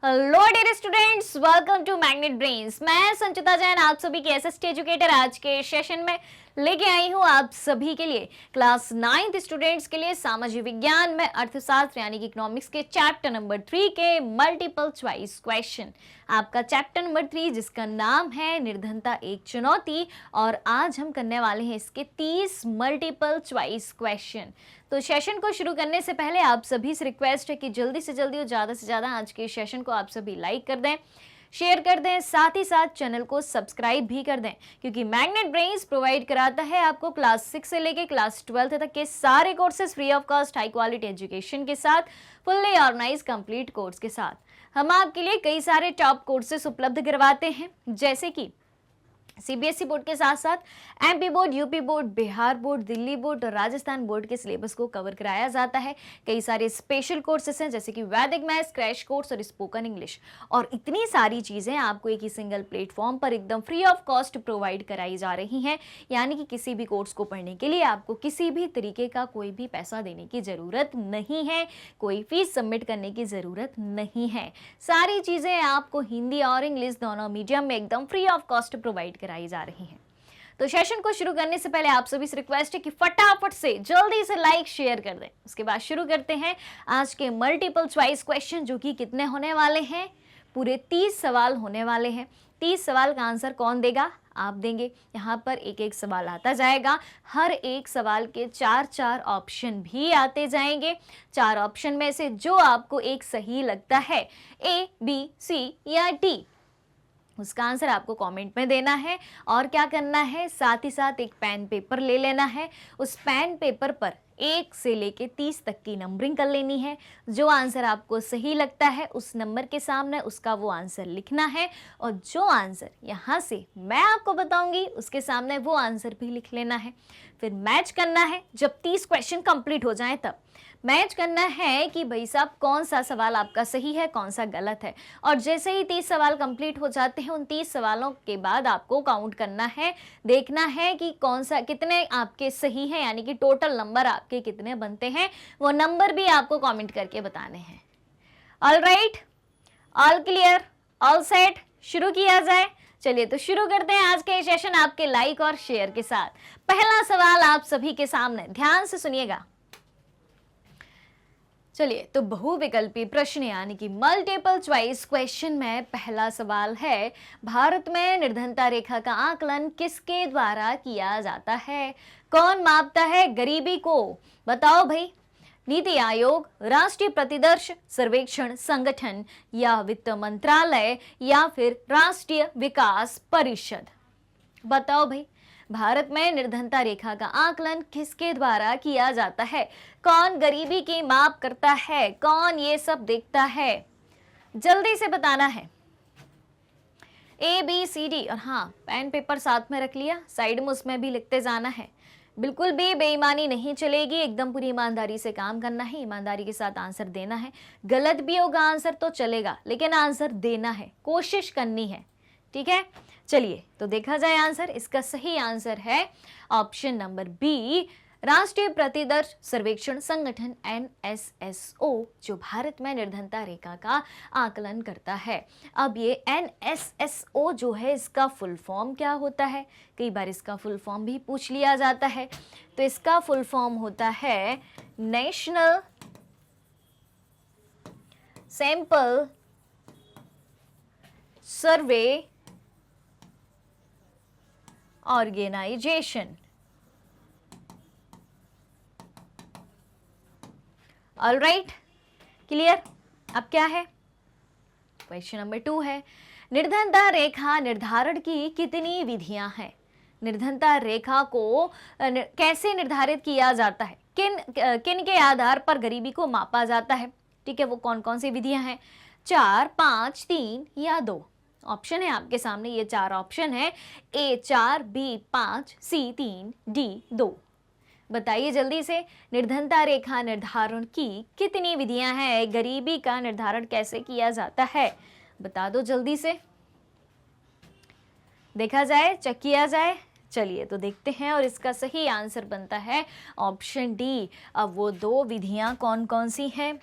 Hello dear students, welcome to Magnet Brains. मैं संचिता जैन आप सभी की एसएसटी एजुकेटर आज के सेशन में लेके आई हूँ आप सभी के लिए क्लास 9th स्टूडेंट्स के लिए सामाजिक विज्ञान में अर्थशास्त्र यानी कि इकोनॉमिक्स के चैप्टर नंबर 3 के मल्टीपल चॉइस क्वेश्चन। आपका चैप्टर नंबर 3 जिसका नाम है निर्धनता एक चुनौती, और आज हम करने वाले हैं इसके 30 मल्टीपल चॉइस क्वेश्चन। तो सेशन को शुरू करने से पहले आप सभी से रिक्वेस्ट है कि जल्दी से जल्दी और ज़्यादा से ज़्यादा आज के सेशन को आप सभी लाइक कर दें, शेयर कर दें, साथ ही साथ चैनल को सब्सक्राइब भी कर दें, क्योंकि मैग्नेट ब्रेन्स प्रोवाइड कराता है आपको क्लास 6 से लेके क्लास 12 तक के सारे courses free of cost high quality education के साथ, फुल्ली ऑर्गेनाइज कंप्लीट कोर्स के साथ। हम आपके लिए कई सारे टॉप कोर्सेज उपलब्ध करवाते हैं, जैसे कि सीबीएसई बोर्ड के साथ साथ MP board, UP board, Bihar board, Delhi board और राजस्थान बोर्ड के सिलेबस को कवर कराया जाता है। कई सारे स्पेशल कोर्सेस हैं जैसे कि वैदिक मैथ्स, क्रैश कोर्स और स्पोकन इंग्लिश, और इतनी सारी चीज़ें आपको एक ही सिंगल प्लेटफॉर्म पर एकदम फ्री ऑफ कॉस्ट प्रोवाइड कराई जा रही हैं। यानी कि किसी भी कोर्स को पढ़ने के लिए आपको किसी भी तरीके का कोई भी पैसा देने की ज़रूरत नहीं है, कोई फीस सबमिट करने की ज़रूरत नहीं है। सारी चीज़ें आपको हिंदी और इंग्लिश दोनों मीडियम में एकदम फ्री ऑफ कॉस्ट प्रोवाइड कराई जा रही हैं। तो सेशन को शुरू करने से पहले आप सभी से रिक्वेस्ट है कि फटाफट से जल्दी से लाइक शेयर कर दें। उसके बाद शुरू करते हैं आज के मल्टीपल चॉइस क्वेश्चन, जो कि कितने होने वाले हैं, पूरे 30 सवाल होने वाले हैं। 30 सवाल का आंसर कौन देगा? आप देंगे। यहाँ पर एक एक सवाल आता जाएगा, हर एक सवाल के 4-4 ऑप्शन भी आते जाएंगे। 4 ऑप्शन में से जो आपको एक सही लगता है, ए, बी, सी या डी, उसका आंसर आपको कमेंट में देना है। और क्या करना है, साथ ही साथ एक पेन पेपर ले लेना है। उस पेन पेपर पर 1 से लेके 30 तक की नंबरिंग कर लेनी है। जो आंसर आपको सही लगता है उस नंबर के सामने उसका वो आंसर लिखना है, और जो आंसर यहाँ से मैं आपको बताऊंगी उसके सामने वो आंसर भी लिख लेना है। फिर मैच करना है। जब 30 क्वेश्चन कंप्लीट हो जाए तब मैच करना है कि भाई साहब कौन सा सवाल आपका सही है, कौन सा गलत है। और जैसे ही 30 सवाल कंप्लीट हो जाते हैं, उन 30 सवालों के बाद आपको काउंट करना है, देखना है कि कौन सा कितने आपके सही हैं, यानी कि टोटल नंबर आपके कितने बनते हैं। वो नंबर भी आपको कमेंट करके बताने हैं। All right, all clear, all set, शुरू किया जाए। चलिए तो शुरू करते हैं आज के सेशन आपके लाइक और शेयर के साथ। पहला सवाल आप सभी के सामने, ध्यान से सुनिएगा। चलिए तो बहुविकल्पी प्रश्न यानी कि मल्टीपल चॉइस क्वेश्चन में पहला सवाल है, भारत में निर्धनता रेखा का आकलन किसके द्वारा किया जाता है? कौन मापता है गरीबी को? बताओ भाई। नीति आयोग, राष्ट्रीय प्रतिदर्श सर्वेक्षण संगठन, या वित्त मंत्रालय, या फिर राष्ट्रीय विकास परिषद? बताओ भाई, भारत में निर्धनता रेखा का आकलन किसके द्वारा किया जाता है? कौन गरीबी की माप करता है? कौन ये सब देखता है? जल्दी से बताना है। ए, बी, सी, डी, और हाँ, पेन पेपर साथ में रख लिया, साइड में उसमें भी लिखते जाना है। बिल्कुल भी बेईमानी नहीं चलेगी, एकदम पूरी ईमानदारी से काम करना है, ईमानदारी के साथ आंसर देना है। गलत भी होगा आंसर तो चलेगा, लेकिन आंसर देना है, कोशिश करनी है, ठीक है। चलिए तो देखा जाए आंसर। इसका सही आंसर है ऑप्शन नंबर बी, राष्ट्रीय प्रतिदर्श सर्वेक्षण संगठन NSSO, जो भारत में निर्धनता रेखा का आकलन करता है। अब ये NSSO जो है, इसका फुल फॉर्म क्या होता है? कई बार इसका फुल फॉर्म भी पूछ लिया जाता है। तो इसका फुल फॉर्म होता है National Sample Survey Organisation. All right, clear. अब क्या है, क्वेश्चन नंबर 2 है, निर्धनता रेखा निर्धारण की कितनी विधियां हैं? निर्धनता रेखा को कैसे निर्धारित किया जाता है? किन के आधार पर गरीबी को मापा जाता है? ठीक है, वो कौन कौन सी विधियां हैं? 4, 5, 3 या 2? ऑप्शन है आपके सामने, ये 4 ऑप्शन है, A 4, B 5, C 3, D 2। बताइए जल्दी से, निर्धनता रेखा निर्धारण की कितनी विधियां हैं? गरीबी का निर्धारण कैसे किया जाता है? बता दो जल्दी से, देखा जाए, चेक किया जाए। चलिए तो देखते हैं, और इसका सही आंसर बनता है ऑप्शन डी। अब वो 2 विधियां कौन कौन सी हैं?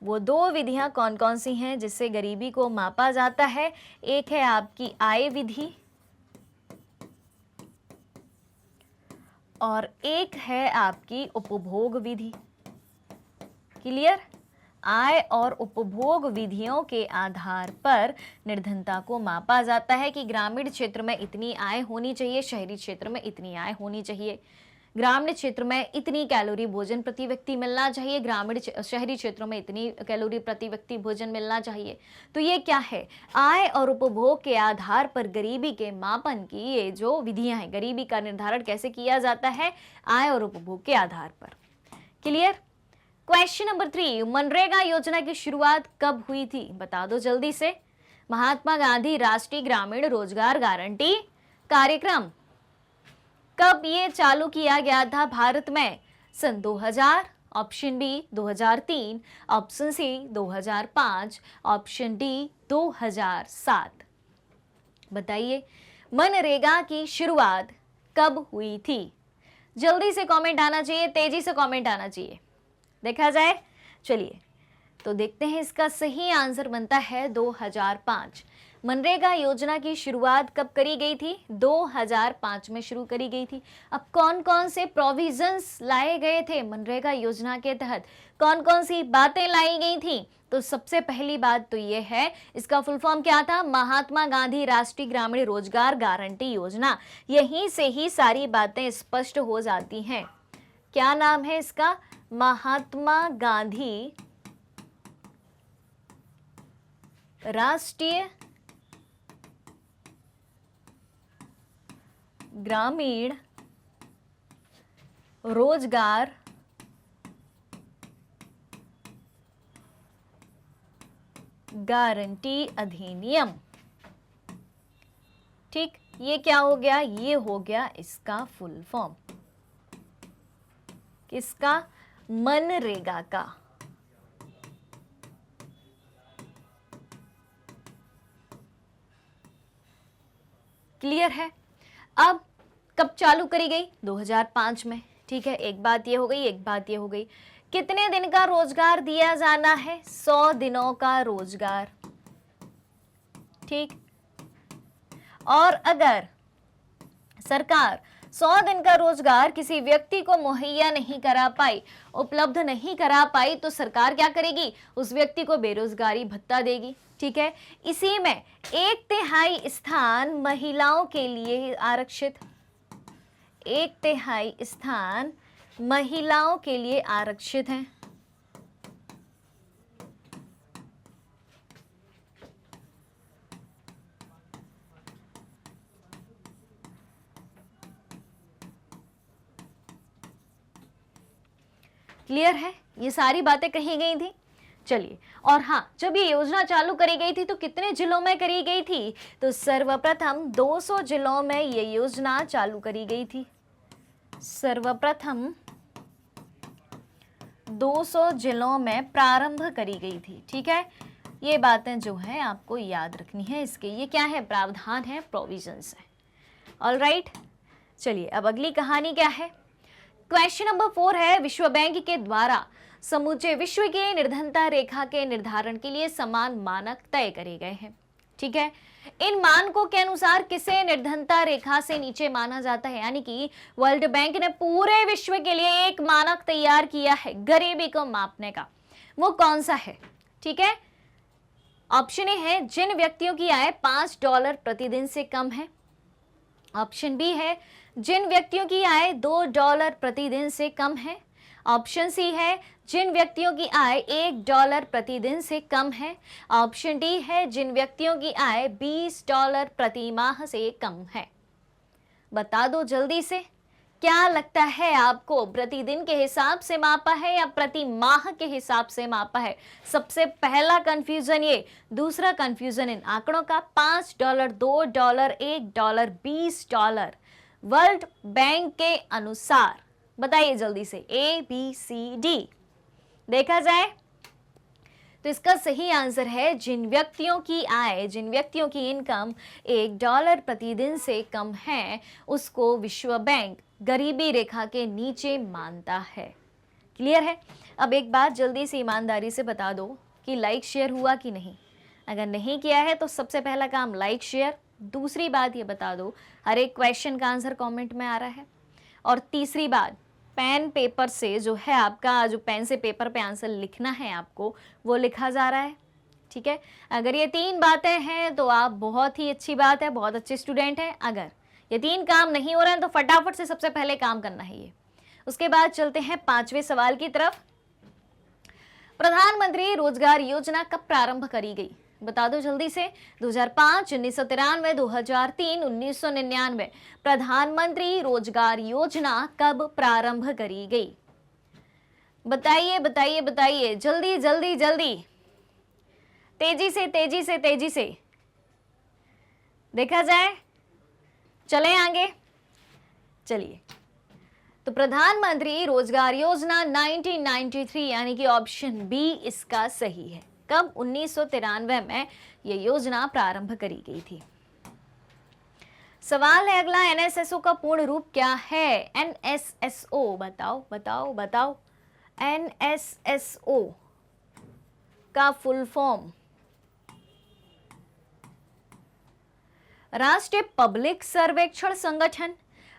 वो दो विधियां कौन कौन सी हैं जिससे गरीबी को मापा जाता है? एक है आपकी आय विधि और एक है आपकी उपभोग विधि। क्लियर? आय और उपभोग विधियों के आधार पर निर्धनता को मापा जाता है कि ग्रामीण क्षेत्र में इतनी आय होनी चाहिए, शहरी क्षेत्र में इतनी आय होनी चाहिए, ग्रामीण क्षेत्र में इतनी कैलोरी भोजन प्रति व्यक्ति मिलना चाहिए, शहरी क्षेत्रों में इतनी कैलोरी प्रति व्यक्ति भोजन मिलना चाहिए। तो ये क्या है? आय और उपभोग के आधार पर गरीबी के मापन की ये जो विधियां हैं, गरीबी का निर्धारण कैसे किया जाता है? आय और उपभोग के आधार पर। क्लियर? क्वेश्चन नंबर 3, मनरेगा योजना की शुरुआत कब हुई थी? बता दो जल्दी से। महात्मा गांधी राष्ट्रीय ग्रामीण रोजगार गारंटी कार्यक्रम कब ये चालू किया गया था भारत में? सन 2000, option B 2003, option C 2005, option D 2007। बताइए मनरेगा की शुरुआत कब हुई थी? जल्दी से कमेंट आना चाहिए, तेजी से कमेंट आना चाहिए, देखा जाए। चलिए तो देखते हैं, इसका सही आंसर बनता है 2005। मनरेगा योजना की शुरुआत कब करी गई थी? 2005 में शुरू करी गई थी। अब कौन कौन से प्रोविजंस लाए गए थे मनरेगा योजना के तहत? कौन कौन सी बातें लाई गई थी? तो सबसे पहली बात तो ये है, इसका फुल फॉर्म क्या था? महात्मा गांधी राष्ट्रीय ग्रामीण रोजगार गारंटी योजना। यहीं से ही सारी बातें स्पष्ट हो जाती हैं। क्या नाम है इसका? महात्मा गांधी राष्ट्रीय ग्रामीण रोजगार गारंटी अधिनियम। ठीक, ये क्या हो गया? ये हो गया इसका फुल फॉर्म। किसका? मनरेगा का। क्लियर है? अब कब चालू करी गई? 2005 में। ठीक है, एक बात ये हो गई, एक बात ये हो गई। कितने दिन का रोजगार दिया जाना है? 100 दिनों का रोजगार। ठीक, और अगर सरकार 100 दिन का रोजगार किसी व्यक्ति को मुहैया नहीं करा पाई, उपलब्ध नहीं करा पाई, तो सरकार क्या करेगी? उस व्यक्ति को बेरोजगारी भत्ता देगी। ठीक है, इसी में 1/3 स्थान महिलाओं के लिए आरक्षित, 1/3 स्थान महिलाओं के लिए आरक्षित हैं। क्लियर है? ये सारी बातें कही गई थी। चलिए, और हाँ, जब ये योजना चालू करी गई थी तो कितने जिलों में करी गई थी? तो सर्वप्रथम 200 जिलों में ये योजना चालू करी गई थी। सर्वप्रथम 200 जिलों में प्रारंभ करी गई थी। ठीक है, ये बातें जो है आपको याद रखनी है। इसके ये क्या है? प्रावधान है, प्रोविजंस है। ऑल राइट, चलिए अब अगली कहानी क्या है? क्वेश्चन नंबर 4 है, विश्व बैंक के द्वारा समूचे विश्व के निर्धनता रेखा के निर्धारण के लिए समान मानक तय करे गए हैं। ठीक है, इन मानकों के अनुसार किसे निर्धनता रेखा से नीचे माना जाता है? यानी कि वर्ल्ड बैंक ने पूरे विश्व के लिए एक मानक तैयार किया है गरीबी को मापने का। वो कौन सा है? ठीक है, ऑप्शन ए है जिन व्यक्तियों की आय $5 प्रतिदिन से कम है। ऑप्शन बी है जिन व्यक्तियों की आय $2 प्रतिदिन से कम है। ऑप्शन सी है जिन व्यक्तियों की आय $1 प्रतिदिन से कम है। ऑप्शन डी है जिन व्यक्तियों की आय $20 प्रति माह से कम है। बता दो जल्दी से, क्या लगता है आपको? प्रतिदिन के हिसाब से मापा है या प्रति माह के हिसाब से मापा है? सबसे पहला कंफ्यूजन ये। दूसरा कंफ्यूजन इन आंकड़ों का, $5, $2, $1, $20 वर्ल्ड बैंक के अनुसार। बताइए जल्दी से, ए बी सी डी। देखा जाए तो इसका सही आंसर है जिन व्यक्तियों की आय, जिन व्यक्तियों की इनकम $1 प्रतिदिन से कम है, उसको विश्व बैंक गरीबी रेखा के नीचे मानता है। क्लियर है? अब एक बात जल्दी से ईमानदारी से बता दो कि लाइक शेयर हुआ कि नहीं। अगर नहीं किया है तो सबसे पहला काम लाइक शेयर। दूसरी बात ये बता दो हर एक क्वेश्चन का आंसर कमेंट में आ रहा है। और तीसरी बात, पेन पेपर से जो है आपका, जो पेन से पेपर पे आंसर लिखना है आपको, वो लिखा जा रहा है। ठीक है, अगर ये 3 बातें हैं तो आप बहुत ही अच्छी बात है, बहुत अच्छे स्टूडेंट हैं। अगर ये 3 काम नहीं हो रहे हैं तो फटाफट से सबसे पहले काम करना है ये। उसके बाद चलते हैं 5वें सवाल की तरफ। प्रधानमंत्री रोजगार योजना कब प्रारंभ करी गई? बता दो जल्दी से। 2005, 1993, 2003, 1999। प्रधानमंत्री रोजगार योजना कब प्रारंभ करी गई? बताइए बताइए बताइए, जल्दी जल्दी जल्दी, तेजी से तेजी से तेजी से देखा जाए। चले आगे, चलिए। तो प्रधानमंत्री रोजगार योजना 1993 यानी कि ऑप्शन बी इसका सही है। कब? 1993 में यह योजना प्रारंभ करी गई थी। सवाल है अगला, एनएसएसओ का पूर्ण रूप क्या है? एनएसएसओ बताओ बताओ बताओ। एनएसएसओ का फुल फॉर्म राष्ट्रीय पब्लिक सर्वेक्षण संगठन,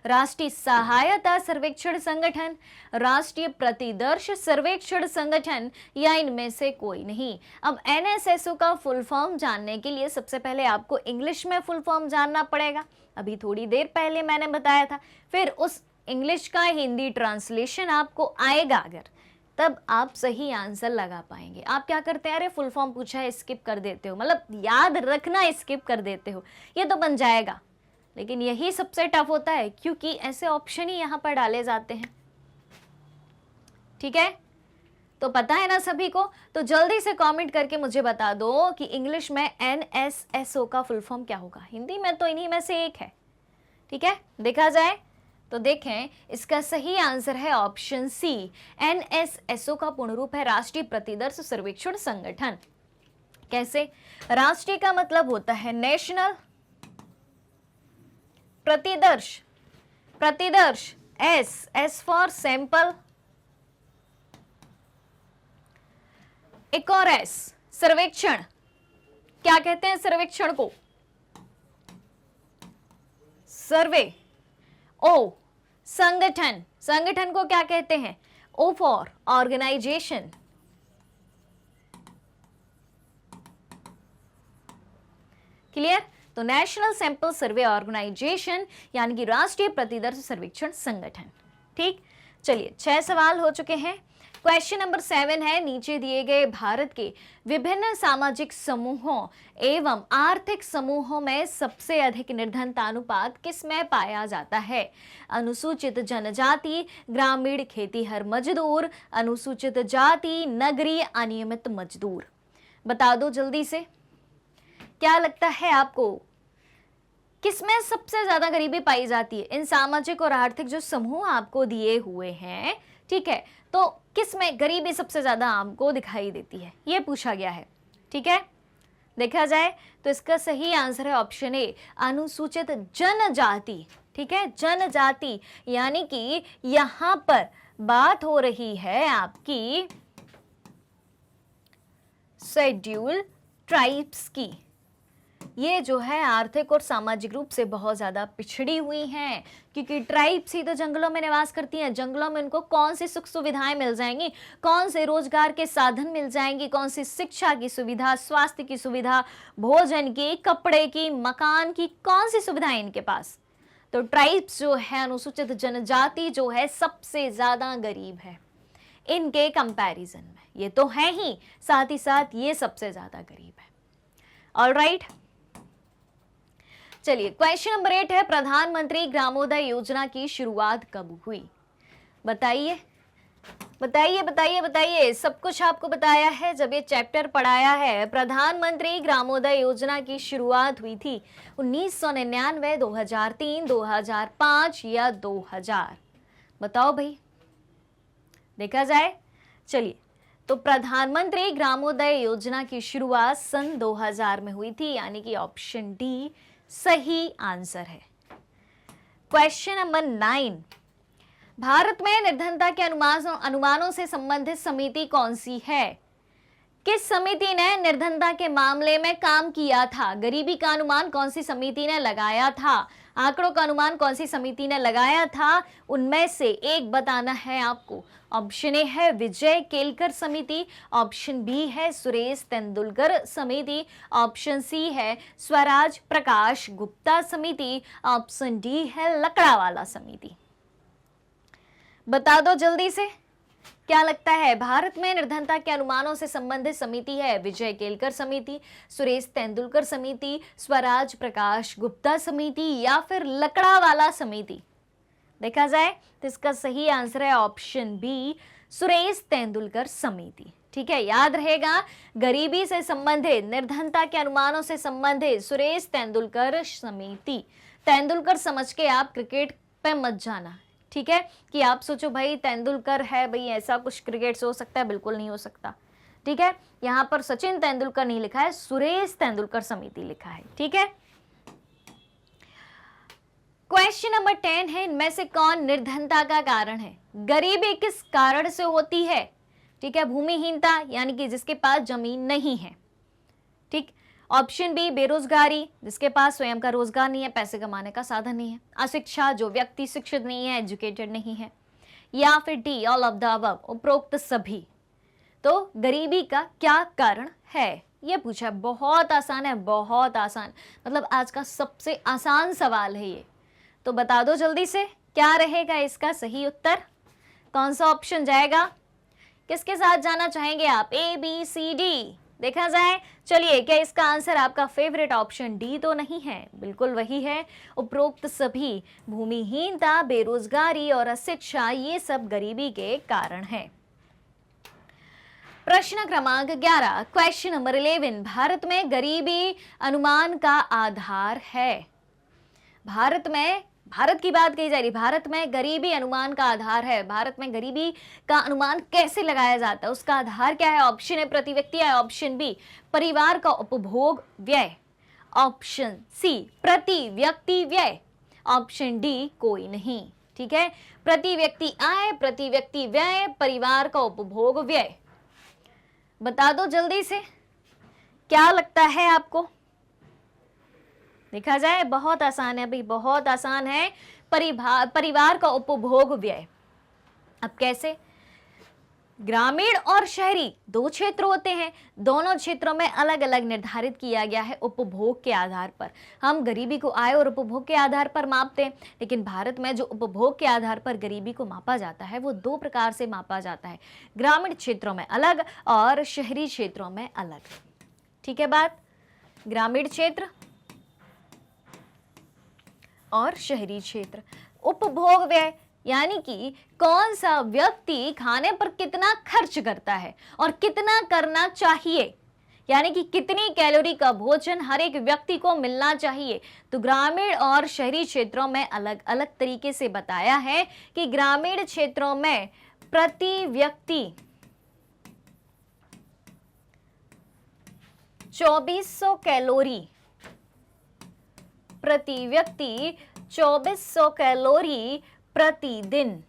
राष्ट्रीय सहायता सर्वेक्षण संगठन, राष्ट्रीय प्रतिदर्श सर्वेक्षण संगठन, या इनमें से कोई नहीं। अब एनएसएसओ का फुल फॉर्म जानने के लिए सबसे पहले आपको इंग्लिश में फुल फॉर्म जानना पड़ेगा। अभी थोड़ी देर पहले मैंने बताया था। फिर उस इंग्लिश का हिंदी ट्रांसलेशन आपको आएगा, अगर तब आप सही आंसर लगा पाएंगे। आप क्या करते हैं, अरे फुल फॉर्म पूछा है स्किप कर देते हो, मतलब याद रखना स्किप कर देते हो, ये तो बन जाएगा। लेकिन यही सबसे टफ होता है क्योंकि ऐसे ऑप्शन ही यहां पर डाले जाते हैं। ठीक है, तो पता है ना सभी को? तो जल्दी से कमेंट करके मुझे बता दो कि इंग्लिश में एनएसएसओ का फुल फॉर्म क्या होगा। हिंदी में तो इन्हीं में से एक है। ठीक है, देखा जाए तो देखें, इसका सही आंसर है ऑप्शन सी। एनएसएसओ का पूर्ण रूप है राष्ट्रीय प्रतिदर्श सर्वेक्षण संगठन। कैसे? राष्ट्रीय का मतलब होता है नेशनल, प्रतिदर्श, प्रतिदर्श एस फॉर सैंपल, एक और एस सर्वेक्षण। क्या कहते हैं सर्वेक्षण को? सर्वे। ओ संगठन, संगठन को क्या कहते हैं? O for organisation. क्लियर? तो नेशनल सैंपल सर्वे ऑर्गेनाइजेशन यानी कि राष्ट्रीय प्रतिदर्श सर्वेक्षण संगठन। ठीक, चलिए 6 सवाल हो चुके हैं। क्वेश्चन नंबर 7 है, नीचे दिए गए भारत के विभिन्न सामाजिक समूहों एवं आर्थिक समूहों में सबसे अधिक निर्धनता अनुपात किसमें पाया जाता है? अनुसूचित जनजाति, ग्रामीण खेतीहर मजदूर, अनुसूचित जाति, नगरीय अनियमित मजदूर। बता दो जल्दी से, क्या लगता है आपको किसमें सबसे ज्यादा गरीबी पाई जाती है? इन सामाजिक और आर्थिक जो समूह आपको दिए हुए हैं, ठीक है, तो किसमें गरीबी सबसे ज्यादा आपको दिखाई देती है, ये पूछा गया है। ठीक है, देखा जाए तो इसका सही आंसर है ऑप्शन ए, अनुसूचित जनजाति। ठीक है, जनजाति यानी कि यहां पर बात हो रही है आपकी शेड्यूल ट्राइब्स की। ये जो है आर्थिक और सामाजिक रूप से बहुत ज्यादा पिछड़ी हुई हैं, क्योंकि ट्राइब्स ही तो जंगलों में निवास करती हैं। जंगलों में उनको कौन सी सुख सुविधाएं मिल जाएंगी, कौन से रोजगार के साधन मिल जाएंगे, कौन सी शिक्षा की सुविधा, स्वास्थ्य की सुविधा, भोजन की, कपड़े की, मकान की, कौन सी सुविधाएं इनके पास? तो ट्राइब्स जो है, अनुसूचित जनजाति जो है, सबसे ज्यादा गरीब है इनके कंपैरिजन में। ये तो है ही, साथ ही साथ ये सबसे ज्यादा गरीब है। ऑलराइट, चलिए क्वेश्चन नंबर 8 है, प्रधानमंत्री ग्रामोदय योजना की शुरुआत कब हुई? बताइए बताइए बताइए बताइए, सब कुछ आपको बताया है जब ये चैप्टर पढ़ाया है। प्रधानमंत्री ग्रामोदय योजना की शुरुआत हुई थी 1999, 2003, 2005 या 2000? बताओ भाई, देखा जाए। चलिए, तो प्रधानमंत्री ग्रामोदय योजना की शुरुआत सन 2000 में हुई थी, यानी कि ऑप्शन डी सही आंसर है। क्वेश्चन नंबर 9, भारत में निर्धनता के अनुमानों से संबंधित समिति कौन सी है? किस समिति ने निर्धनता के मामले में काम किया था? गरीबी का अनुमान कौन सी समिति ने लगाया था? आंकड़ों का अनुमान कौन सी समिति ने लगाया था? उनमें से एक बताना है आपको। ऑप्शन ए है विजय केलकर समिति, ऑप्शन बी है सुरेश तेंदुलकर समिति, ऑप्शन सी है स्वराज प्रकाश गुप्ता समिति, ऑप्शन डी है लकड़ावाला समिति। बता दो जल्दी से, क्या लगता है? भारत में निर्धनता के अनुमानों से संबंधित समिति है विजय केलकर समिति, सुरेश तेंदुलकर समिति, स्वराज प्रकाश गुप्ता समिति या फिर लकड़ावाला समिति। देखा जाए तो इसका सही आंसर है ऑप्शन बी, सुरेश तेंदुलकर समिति। ठीक है, याद रहेगा, गरीबी से संबंधित, निर्धनता के अनुमानों से संबंधित सुरेश तेंदुलकर समिति। तेंदुलकर समझ के आप क्रिकेट पे मत जाना, ठीक है, कि आप सोचो भाई तेंदुलकर है, भाई ऐसा कुछ क्रिकेट से हो सकता है, बिल्कुल नहीं हो सकता। ठीक है, यहाँ पर सचिन तेंदुलकर नहीं लिखा है, सुरेश तेंदुलकर समिति लिखा है। ठीक है, क्वेश्चन नंबर 10 है, इनमें से कौन निर्धनता का कारण है? गरीबी किस कारण से होती है? ठीक है, भूमिहीनता, यानी कि जिसके पास जमीन नहीं है। ठीक, ऑप्शन बी बेरोजगारी, जिसके पास स्वयं का रोजगार नहीं है, पैसे कमाने का साधन नहीं है। अशिक्षा, जो व्यक्ति शिक्षित नहीं है, एजुकेटेड नहीं है। या फिर D all of the above, उपरोक्त सभी। तो गरीबी का क्या कारण है, ये पूछा। बहुत आसान है, बहुत आसान, मतलब आज का सबसे आसान सवाल है ये। तो बता दो जल्दी से, क्या रहेगा इसका सही उत्तर? कौन सा ऑप्शन जाएगा? किसके साथ जाना चाहेंगे आप? A B C D. देखा जाए, चलिए, क्या इसका आंसर आपका फेवरेट ऑप्शन डी तो नहीं है? बिल्कुल वही है, उपरोक्त सभी। भूमिहीनता, बेरोजगारी और अशिक्षा, ये सब गरीबी के कारण है। प्रश्न क्रमांक 11, क्वेश्चन नंबर 11, भारत में गरीबी अनुमान का आधार है। भारत की बात कही जा रही, भारत में गरीबी अनुमान का आधार है। भारत में गरीबी का अनुमान कैसे लगाया जाता है, उसका आधार क्या है? ऑप्शन ए प्रति व्यक्ति है, ऑप्शन बी परिवार का उपभोग व्यय, ऑप्शन सी प्रति व्यक्ति व्यय, ऑप्शन डी कोई नहीं। ठीक है, प्रति व्यक्ति आय, प्रति व्यक्ति व्यय, परिवार का उपभोग व्यय। बता दो जल्दी से, क्या लगता है आपको? देखा जाए, बहुत आसान है भाई, बहुत आसान है। परिवार का उपभोग व्यय। अब कैसे? ग्रामीण और शहरी दो क्षेत्र होते हैं, दोनों क्षेत्रों में अलग अलग निर्धारित किया गया है उपभोग के आधार पर। हम गरीबी को आय और उपभोग के आधार पर मापते हैं, लेकिन भारत में जो उपभोग के आधार पर गरीबी को मापा जाता है वो दो प्रकार से मापा जाता है, ग्रामीण क्षेत्रों में अलग और शहरी क्षेत्रों में अलग। ठीक है बात, ग्रामीण क्षेत्र और शहरी क्षेत्र। उपभोग व्यय यानी कि कौन सा व्यक्ति खाने पर कितना खर्च करता है और कितना करना चाहिए, यानी कि कितनी कैलोरी का भोजन हर एक व्यक्ति को मिलना चाहिए। तो ग्रामीण और शहरी क्षेत्रों में अलग अलग तरीके से बताया है कि ग्रामीण क्षेत्रों में प्रति व्यक्ति 2400 कैलोरी, प्रति व्यक्ति 2400 कैलोरी प्रतिदिन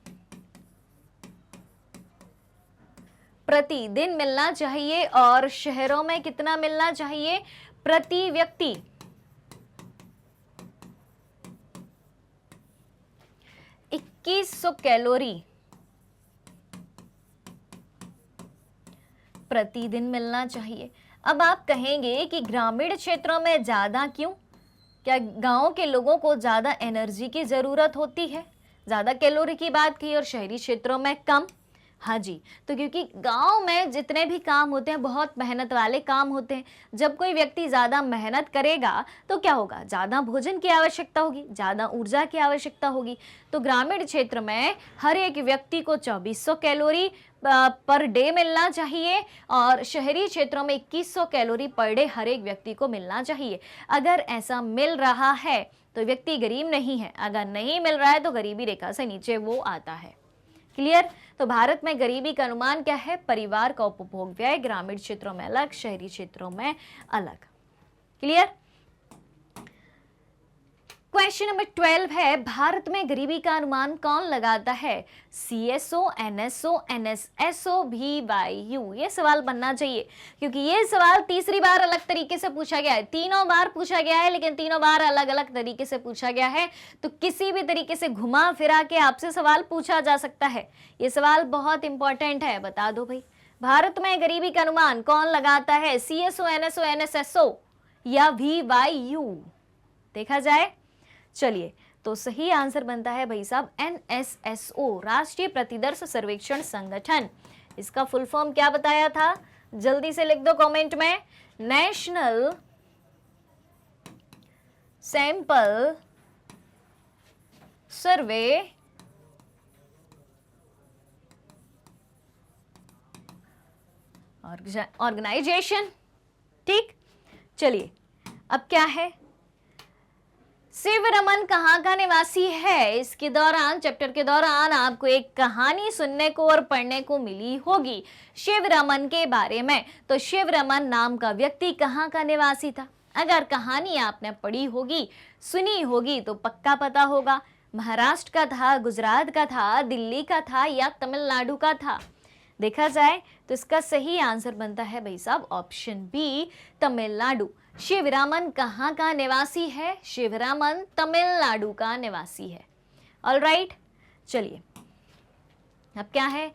मिलना चाहिए। और शहरों में कितना मिलना चाहिए? प्रति व्यक्ति 2100 कैलोरी प्रतिदिन मिलना चाहिए। अब आप कहेंगे कि ग्रामीण क्षेत्रों में ज्यादा क्यों? क्या गांव के लोगों को ज्यादा एनर्जी की जरूरत होती है, ज्यादा कैलोरी की बात की, और शहरी क्षेत्रों में कम? हाँ जी, तो क्योंकि गांव में जितने भी काम होते हैं बहुत मेहनत वाले काम होते हैं। जब कोई व्यक्ति ज़्यादा मेहनत करेगा तो क्या होगा? ज़्यादा भोजन की आवश्यकता होगी, ज़्यादा ऊर्जा की आवश्यकता होगी। तो ग्रामीण क्षेत्र में हर एक व्यक्ति को 2400 कैलोरी पर डे मिलना चाहिए और शहरी क्षेत्रों में 2100 कैलोरी पर डे हर एक व्यक्ति को मिलना चाहिए। अगर ऐसा मिल रहा है तो व्यक्ति गरीब नहीं है, अगर नहीं मिल रहा है तो गरीबी रेखा से नीचे वो आता है। क्लियर? तो भारत में गरीबी का अनुमान क्या है? परिवार का उपभोग व्यय ग्रामीण क्षेत्रों में अलग, शहरी क्षेत्रों में अलग। क्लियर? क्वेश्चन नंबर 12 है, भारत में गरीबी का अनुमान कौन लगाता है? CSO, NSO, NSSO, BYU। ये सवाल बनना चाहिए क्योंकि ये सवाल तीसरी बार अलग तरीके से पूछा गया है। तीनों बार पूछा गया है लेकिन तीनों बार अलग अलग तरीके से पूछा गया है, तो किसी भी तरीके से घुमा फिरा के आपसे सवाल पूछा जा सकता है। ये सवाल बहुत इंपॉर्टेंट है, बता दो भाई, भारत में गरीबी का अनुमान कौन लगाता है? CSO, NSO, NSSO या BYU? देखा जाए, चलिए, तो सही आंसर बनता है भाई साहब NSSO, राष्ट्रीय प्रतिदर्श सर्वेक्षण संगठन। इसका फुल फॉर्म क्या बताया था? जल्दी से लिख दो कमेंट में, नेशनल सैंपल सर्वे ऑर्गेनाइजेशन। ठीक, चलिए, अब क्या है? शिवरमन कहाँ का निवासी है? इसके दौरान, चैप्टर के दौरान आपको एक कहानी सुनने को और पढ़ने को मिली होगी शिवरमन के बारे में। तो शिवरमन नाम का व्यक्ति कहाँ का निवासी था? अगर कहानी आपने पढ़ी होगी, सुनी होगी तो पक्का पता होगा, महाराष्ट्र का था, गुजरात का था, दिल्ली का था या तमिलनाडु का था। देखा जाए तो इसका सही आंसर बनता है भाई साहब ऑप्शन बी, तमिलनाडु। शिवरामन कहाँ का निवासी है? शिवरामन तमिलनाडु का निवासी है। ऑलराइट, चलिए, अब क्या है?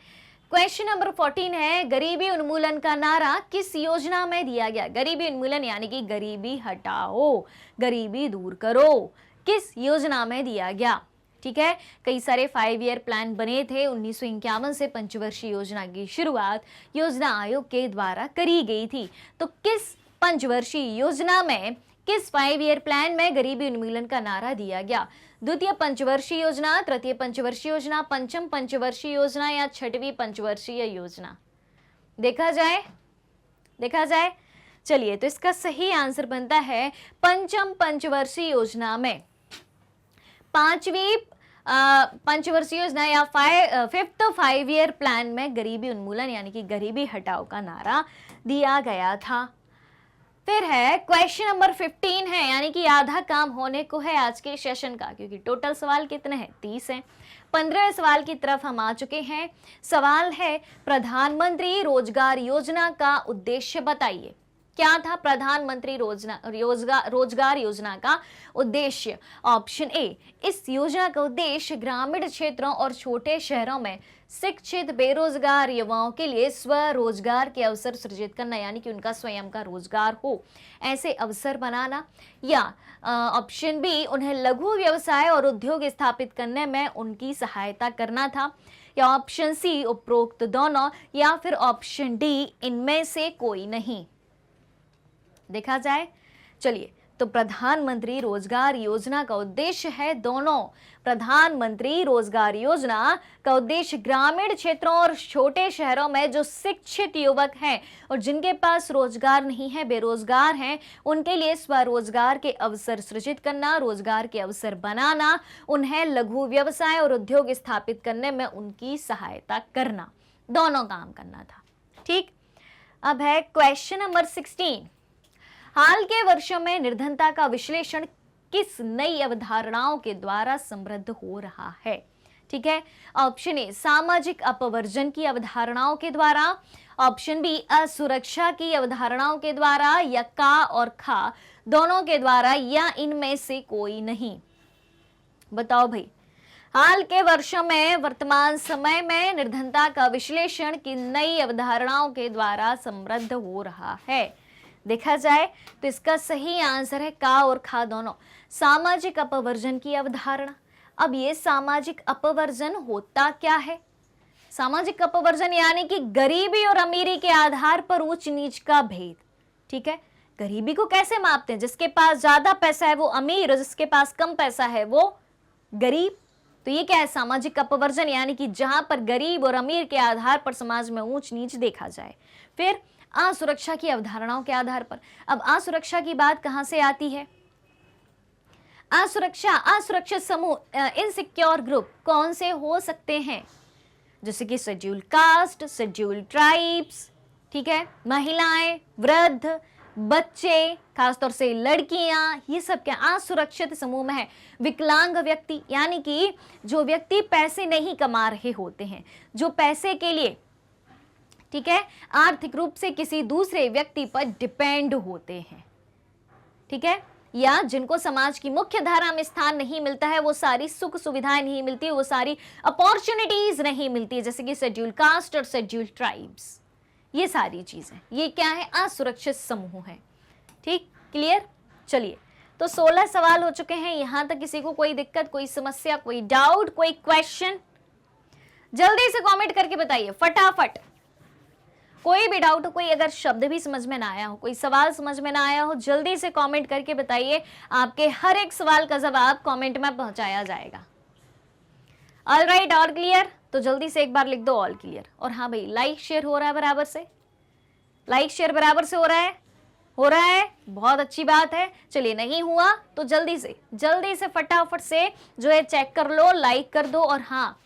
क्वेश्चन नंबर 14 है, गरीबी उन्मूलन का नारा किस योजना में दिया गया? गरीबी उन्मूलन यानी कि गरीबी हटाओ, गरीबी दूर करो, किस योजना में दिया गया? ठीक है, कई सारे 5 ईयर प्लान बने थे। 1951 से पंचवर्षीय योजना की शुरुआत योजना आयोग के द्वारा करी गई थी। तो किस पंचवर्षीय योजना में, किस 5 ईयर प्लान में गरीबी उन्मूलन का नारा दिया गया? द्वितीय पंचवर्षीय योजना, तृतीय पंचवर्षीय योजना, पंचम पंचवर्षीय योजना या छठवीं पंचवर्षीय योजना? देखा जाए, चलिए, तो इसका सही आंसर बनता है पंचम पंचवर्षीय योजना में। पांचवी पंचवर्षीय योजना या 5th 5 ईयर प्लान में गरीबी उन्मूलन यानी कि गरीबी हटाओ का नारा दिया गया था। फिर है क्वेश्चन नंबर 15 है, यानी कि आधा काम होने को है आज के सेशन का, क्योंकि टोटल सवाल कितने हैं? 30 हैं। 15वें सवाल की तरफ हम आ चुके हैं। सवाल है, प्रधानमंत्री रोजगार योजना का उद्देश्य बताइए। क्या था प्रधानमंत्री रोजगार योजना का उद्देश्य? ऑप्शन ए, इस योजना का उद्देश्य ग्रामीण क्षेत्रों और छोटे शहरों में शिक्षित बेरोजगार युवाओं के लिए स्वरोजगार के अवसर सृजित करना, यानी कि उनका स्वयं का रोजगार हो, ऐसे अवसर बनाना। या ऑप्शन बी, उन्हें लघु व्यवसाय और उद्योग स्थापित करने में उनकी सहायता करना था। या ऑप्शन सी, उपरोक्त दोनों। या फिर ऑप्शन डी, इनमें से कोई नहीं। देखा जाए, चलिए, तो प्रधानमंत्री रोजगार योजना का उद्देश्य है दोनों। प्रधानमंत्री रोजगार योजना का उद्देश्य ग्रामीण क्षेत्रों और छोटे शहरों में जो शिक्षित युवक हैं और जिनके पास रोजगार नहीं है, बेरोजगार हैं, उनके लिए स्वरोजगार के अवसर सृजित करना, रोजगार के अवसर बनाना, उन्हें लघु व्यवसाय और उद्योग स्थापित करने में उनकी सहायता करना, दोनों काम करना था। ठीक, अब है क्वेश्चन नंबर 16। हाल के वर्षों में निर्धनता का विश्लेषण किस नई अवधारणाओं के द्वारा समृद्ध हो रहा है? ठीक है, ऑप्शन ए, सामाजिक अपवर्जन की अवधारणाओं के द्वारा। ऑप्शन बी, असुरक्षा की अवधारणाओं के द्वारा। या का और खा दोनों के द्वारा, या इनमें से कोई नहीं? बताओ भाई, हाल के वर्षों में, वर्तमान समय में निर्धनता का विश्लेषण किन नई अवधारणाओं के द्वारा समृद्ध हो रहा है? देखा जाए तो इसका सही आंसर है का और खा दोनों। सामाजिक अपवर्जन की अवधारणा। अब ये सामाजिक अपवर्जन होता क्या है? सामाजिक अपवर्जन यानी कि गरीबी और अमीरी के आधार पर ऊंच नीच का भेद। ठीक है, गरीबी को कैसे मापते हैं? जिसके पास ज्यादा पैसा है वो अमीर और जिसके पास कम पैसा है वो गरीब। तो ये क्या है? सामाजिक अपवर्जन, यानी कि जहां पर गरीब और अमीर के आधार पर समाज में ऊंच नीच देखा जाए। फिर असुरक्षा की अवधारणाओं के आधार पर। अब असुरक्षा की बात कहां से आती है? असुरक्षित समूह, इनसिक्योर ग्रुप कौन से हो सकते हैं? जैसे कि शेड्यूल्ड कास्ट, शेड्यूल्ड ट्राइब्स, ठीक है, महिलाएं, वृद्ध, बच्चे, खासतौर से लड़कियां, ये सब क्या असुरक्षित समूह में है। विकलांग व्यक्ति यानी कि जो व्यक्ति पैसे नहीं कमा रहे होते हैं, जो पैसे के लिए, ठीक है, आर्थिक रूप से किसी दूसरे व्यक्ति पर डिपेंड होते हैं, ठीक है, या जिनको समाज की मुख्य धारा में स्थान नहीं मिलता है, वो सारी सुख सुविधाएं नहीं मिलती, वो सारी अपॉर्चुनिटीज नहीं मिलती, जैसे कि शेड्यूल कास्ट और शेड्यूल ट्राइब्स, ये सारी चीजें, ये क्या है, असुरक्षित समूह है। ठीक, क्लियर। चलिए, तो 16 सवाल हो चुके हैं। यहां तक किसी को कोई दिक्कत, कोई समस्या, कोई डाउट, कोई क्वेश्चन? जल्दी से कमेंट करके बताइए फटाफट। कोई भी डाउट हो, कोई अगर शब्द भी समझ में ना आया हो, कोई सवाल समझ में ना आया हो, जल्दी से कमेंट करके बताइए। आपके हर एक सवाल का जवाब कमेंट में पहुंचाया जाएगा। All right, all clear? तो जल्दी से एक बार लिख दो ऑल क्लियर। और हाँ भाई, लाइक शेयर हो रहा है बराबर से? लाइक शेयर बराबर से हो रहा है? हो रहा है, बहुत अच्छी बात है। चलिए, नहीं हुआ तो जल्दी से फटाफट से जो है चेक कर लो, लाइक कर दो। और हाँ,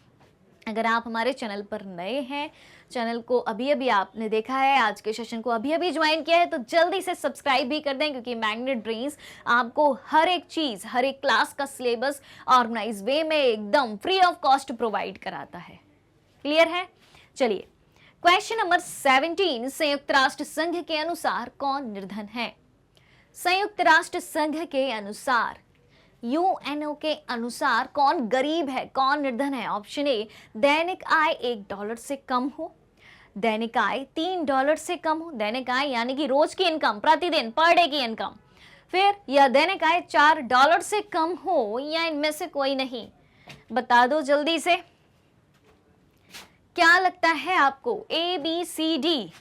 अगर आप हमारे चैनल पर नए हैं, चैनल को अभी अभी आपने देखा है, आज के सेशन को अभी अभी ज्वाइन किया है, तो जल्दी से सब्सक्राइब भी कर दें, क्योंकि मैग्नेट ब्रेन्स आपको हर एक चीज, हर एक क्लास का सिलेबस ऑर्गेनाइज वे में एकदम फ्री ऑफ कॉस्ट प्रोवाइड कराता है। क्लियर है? चलिए, क्वेश्चन नंबर 17, संयुक्त राष्ट्र संघ के अनुसार कौन निर्धन है? संयुक्त राष्ट्र संघ के अनुसार, यूएनओ के अनुसार कौन गरीब है, कौन निर्धन है? ऑप्शन ए, दैनिक आय $1 से कम हो, दैनिक आय $3 से कम हो, दैनिक आय यानी कि रोज की इनकम, प्रतिदिन पर डे की इनकम, फिर या दैनिक आय $4 से कम हो, या इनमें से कोई नहीं? बता दो जल्दी से, क्या लगता है आपको? ए, बी, सी, डी?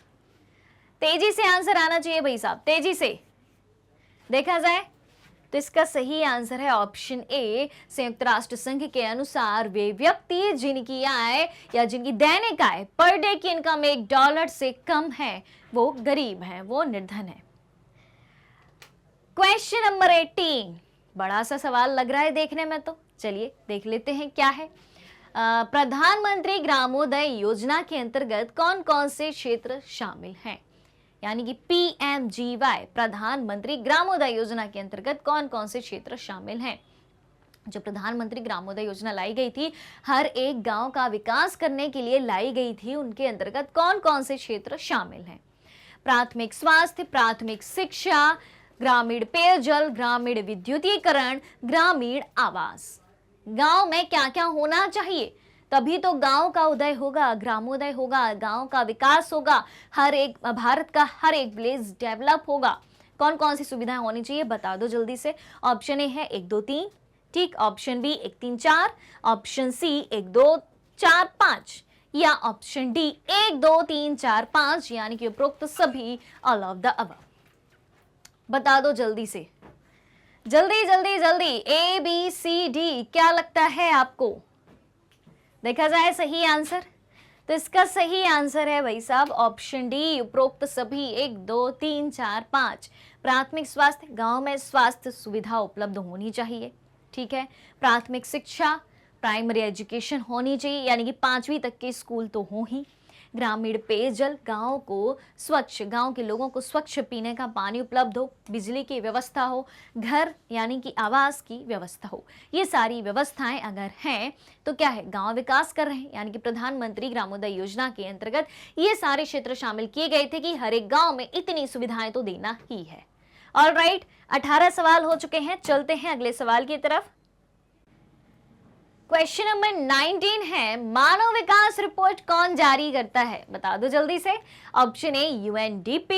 तेजी से आंसर आना चाहिए भाई साहब, तेजी से देखा जाए। तो इसका सही आंसर है ऑप्शन ए, संयुक्त राष्ट्र संघ के अनुसार वे व्यक्ति जिनकी आय या जिनकी दैनिक आय पर डे की इनकम $1 से कम है, वो गरीब हैं, वो निर्धन है। क्वेश्चन नंबर 18, बड़ा सा सवाल लग रहा है देखने में, तो चलिए देख लेते हैं क्या है। प्रधानमंत्री ग्रामोदय योजना के अंतर्गत कौन कौन से क्षेत्र शामिल हैं? यानी कि PMGY, प्रधानमंत्री ग्रामोदय योजना के अंतर्गत कौन कौन से क्षेत्र शामिल हैं? जो प्रधानमंत्री ग्रामोदय योजना लाई गई थी, हर एक गांव का विकास करने के लिए लाई गई थी, उनके अंतर्गत कौन कौन से क्षेत्र शामिल हैं? प्राथमिक स्वास्थ्य, प्राथमिक शिक्षा, ग्रामीण पेयजल, ग्रामीण विद्युतीकरण, ग्रामीण आवास। गांव में क्या क्या होना चाहिए, तभी तो गांव का उदय होगा, ग्रामोदय होगा, गांव का विकास होगा, हर एक भारत का हर एक विलेज डेवलप होगा। कौन कौन सी सुविधाएं होनी चाहिए, बता दो जल्दी से। ऑप्शन ए है 1 2 3, ठीक, ऑप्शन बी 1 3 4, ऑप्शन सी 1 2 4 5, या ऑप्शन डी 1 2 3 4 5, यानी कि उपरोक्त सभी, ऑल ऑफ द अबव। बता दो जल्दी से, जल्दी जल्दी जल्दी, ए, बी, सी, डी, क्या लगता है आपको? देखा जाए सही आंसर, तो इसका सही आंसर है भाई साहब ऑप्शन डी, उपरोक्त सभी, 1 2 3 4 5। प्राथमिक स्वास्थ्य, गांव में स्वास्थ्य सुविधा उपलब्ध होनी चाहिए, ठीक है। प्राथमिक शिक्षा, प्राइमरी एजुकेशन होनी चाहिए, यानी कि 5वीं तक के स्कूल तो हो ही। ग्रामीण पेयजल, गांव को स्वच्छ, गांव के लोगों को स्वच्छ पीने का पानी उपलब्ध हो, बिजली की व्यवस्था हो, घर यानी कि आवास की व्यवस्था हो। ये सारी व्यवस्थाएं अगर हैं तो क्या है, गांव विकास कर रहे हैं, यानी कि प्रधानमंत्री ग्रामोदय योजना के अंतर्गत ये सारे क्षेत्र शामिल किए गए थे कि हर एक गांव में इतनी सुविधाएं तो देना ही है। ऑल राइट, 18 सवाल हो चुके हैं, चलते हैं अगले सवाल की तरफ। क्वेश्चन नंबर 19 है, मानव विकास रिपोर्ट कौन जारी करता है? बता दो जल्दी से। Option A UNDP,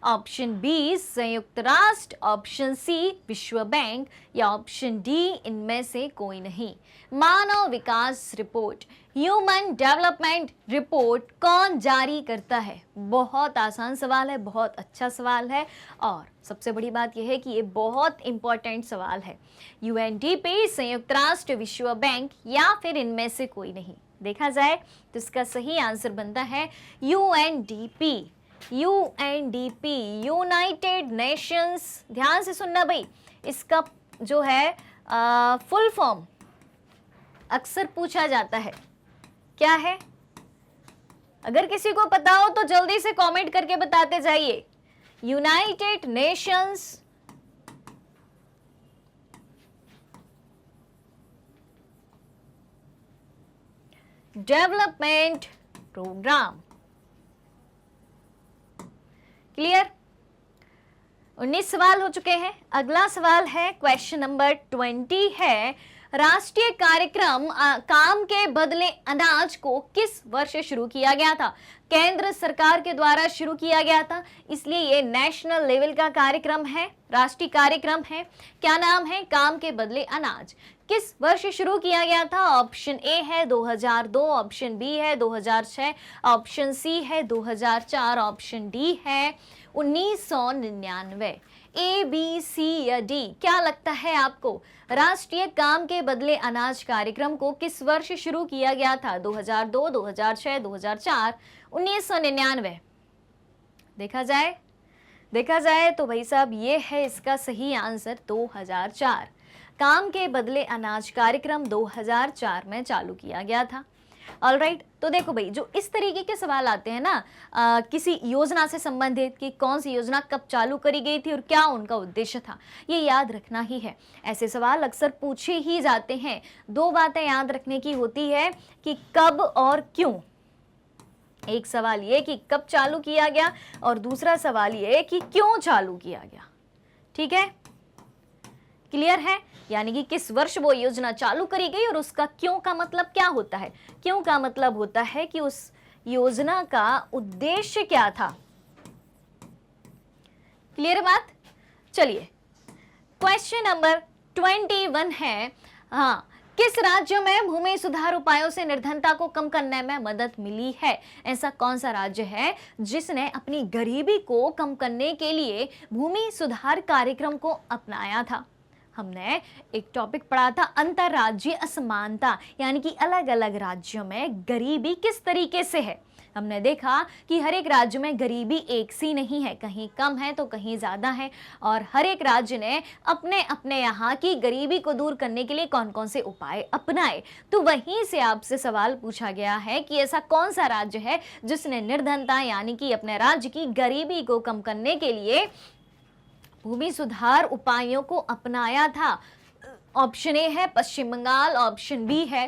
option B संयुक्त राष्ट्र, ऑप्शन सी विश्व बैंक, या ऑप्शन डी इनमें से कोई नहीं। मानव विकास रिपोर्ट, ह्यूमन डेवलपमेंट रिपोर्ट कौन जारी करता है? बहुत आसान सवाल है, बहुत अच्छा सवाल है, और सबसे बड़ी बात यह है कि ये बहुत इंपॉर्टेंट सवाल है। UNDP, संयुक्त राष्ट्र, विश्व बैंक, या फिर इनमें से कोई नहीं? देखा जाए तो इसका सही आंसर बनता है UNDP। UNDP, यूनाइटेड नेशंस, ध्यान से सुनना भाई, इसका जो है फुल फॉर्म अक्सर पूछा जाता है, क्या है? अगर किसी को पता हो तो जल्दी से कमेंट करके बताते जाइए। United Nations Development Programme. Clear? 19 सवाल हो चुके हैं। अगला सवाल है क्वेश्चन नंबर 20 है, राष्ट्रीय कार्यक्रम काम के बदले अनाज को किस वर्ष शुरू किया गया था? केंद्र सरकार के द्वारा शुरू किया गया था, इसलिए ये नेशनल लेवल का कार्यक्रम है, राष्ट्रीय कार्यक्रम है। क्या नाम है? काम के बदले अनाज। किस वर्ष शुरू किया गया था? ऑप्शन ए है 2002, ऑप्शन बी है 2006, ऑप्शन सी है 2004, ऑप्शन डी है 1999। ए, बी, सी या डी, क्या लगता है आपको? राष्ट्रीय काम के बदले अनाज कार्यक्रम को किस वर्ष शुरू किया गया था? 2002, 2006, 2004, 1999। देखा जाए तो भाई साहब ये है इसका सही आंसर 2004। काम के बदले अनाज कार्यक्रम 2004 में चालू किया गया था। ऑलराइट, तो देखो भाई, जो इस तरीके के सवाल आते हैं ना किसी योजना से संबंधित कि कौन सी योजना कब चालू करी गई थी और क्या उनका उद्देश्य था, ये याद रखना ही है। ऐसे सवाल अक्सर पूछे ही जाते हैं। दो बातें याद रखने की होती है कि कब और क्यों। एक सवाल ये कि कब चालू किया गया और दूसरा सवाल ये कि क्यों चालू किया गया। ठीक है, क्लियर है? यानी कि किस वर्ष वो योजना चालू करी गई और उसका क्यों का मतलब क्या होता है। क्यों का मतलब होता है कि उस योजना का उद्देश्य क्या था। क्लियर बात? चलिए, क्वेश्चन नंबर 21 है, हाँ, किस राज्य में भूमि सुधार उपायों से निर्धनता को कम करने में मदद मिली है? ऐसा कौन सा राज्य है जिसने अपनी गरीबी को कम करने के लिए भूमि सुधार कार्यक्रम को अपनाया था? हमने एक टॉपिक पढ़ा था अंतरराज्यीय असमानता, यानी कि अलग अलग राज्यों में गरीबी किस तरीके से है। हमने देखा कि हर एक राज्य में गरीबी एक सी नहीं है, कहीं कम है तो कहीं ज़्यादा है, और हर एक राज्य ने अपने अपने यहाँ की गरीबी को दूर करने के लिए कौन कौन से उपाय अपनाए। तो वहीं से आपसे सवाल पूछा गया है कि ऐसा कौन सा राज्य है जिसने निर्धनता यानी कि अपने राज्य की गरीबी को कम करने के लिए भूमि सुधार उपायों को अपनाया था। ऑप्शन ए है पश्चिम बंगाल, ऑप्शन बी है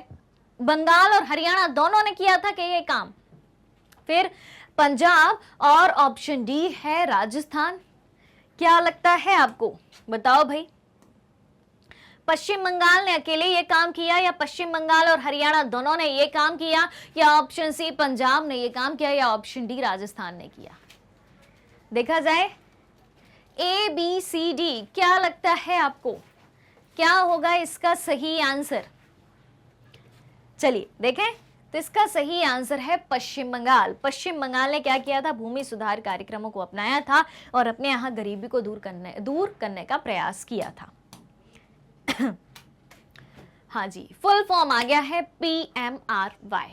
बंगाल और हरियाणा दोनों ने किया था कि ये काम, फिर पंजाब, और ऑप्शन डी है राजस्थान। क्या लगता है आपको? बताओ भाई, पश्चिम बंगाल ने अकेले ये काम किया या पश्चिम बंगाल और हरियाणा दोनों ने ये काम किया, या ऑप्शन सी पंजाब ने ये काम किया, या ऑप्शन डी राजस्थान ने किया? देखा जाए, ए, बी, सी, डी, क्या लगता है आपको? क्या होगा इसका सही आंसर? चलिए देखें, तो इसका सही आंसर है पश्चिम बंगाल। पश्चिम बंगाल ने क्या किया था? भूमि सुधार कार्यक्रमों को अपनाया था और अपने यहाँ गरीबी को दूर करने का प्रयास किया था। हाँ जी, फुल फॉर्म आ गया है PMRY।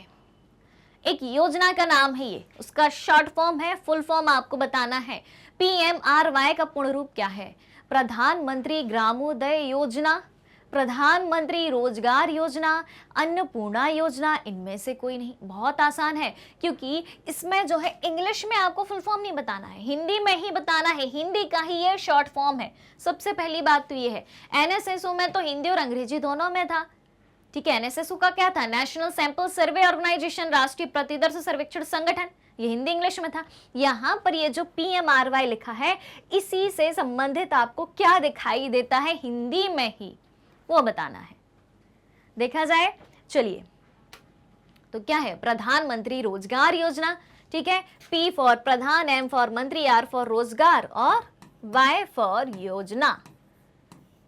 एक योजना का नाम है ये, उसका शॉर्ट फॉर्म है, फुल फॉर्म आपको बताना है। PMRY का पूर्ण रूप क्या है? प्रधानमंत्री ग्रामोदय योजना, प्रधानमंत्री रोजगार योजना, अन्नपूर्णा योजना, इनमें से कोई नहीं। बहुत आसान है, क्योंकि इसमें जो है इंग्लिश में आपको फुल फॉर्म नहीं बताना है, हिंदी में ही बताना है। हिंदी का ही ये शॉर्ट फॉर्म है। सबसे पहली बात तो ये है, NSSO में तो हिंदी और अंग्रेजी दोनों में था। ठीक है, NSSO का क्या था? नेशनल सैंपल सर्वे ऑर्गेनाइजेशन, राष्ट्रीय प्रतिदर्श सर्वेक्षण संगठन, ये हिंदी इंग्लिश में था। यहाँ पर ये जो PMRY लिखा है, इसी से संबंधित आपको क्या दिखाई देता है हिंदी में ही, वो बताना है। देखा जाए, चलिए, तो क्या है? प्रधानमंत्री रोजगार योजना। ठीक है, P for Pradhan, M for मंत्री, R फॉर रोजगार और Y फॉर योजना।